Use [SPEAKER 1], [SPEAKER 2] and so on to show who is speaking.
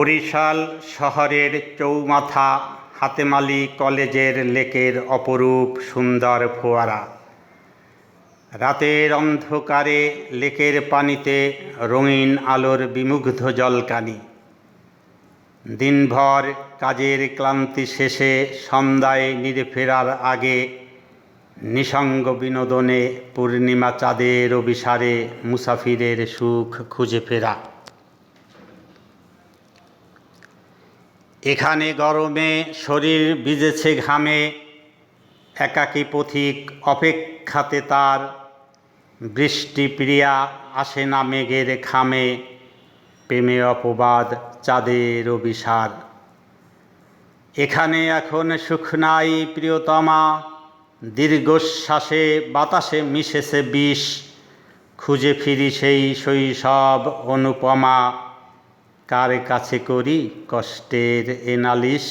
[SPEAKER 1] বরিশাল শহরের চৌমাথা হাতেম আলী কলেজের লেকের অপরূপ সুন্দর ফোয়ারা। রাতের অন্ধকারে লেকের পানিতে রঙিন আলোর বিমুগ্ধ জলকানি। দিনভর কাজের ক্লান্তি শেষে সন্ধ্যায় নিরে ফেরার আগে নিসঙ্গ বিনোদনে পূর্ণিমা চাঁদের অভিসারে মুসাফিরের সুখ খুঁজে ফেরা। এখানে গরমে শরীর ভিজেছে ঘামে, একাকী পথিক অপেক্ষাতে তার। বৃষ্টি প্রিয়া আসে না মেঘের খামে, প্রেমে অপবাদ চাঁদের অভিসার। এখানে এখন সুখ নাই প্রিয়তমা, দীর্ঘশ্বাসে বাতাসে মিশেছে বিষ। খুঁজে ফিরি সেই শৈশব অনুপমা, কার কাছে করি কষ্টের এ নালিশ।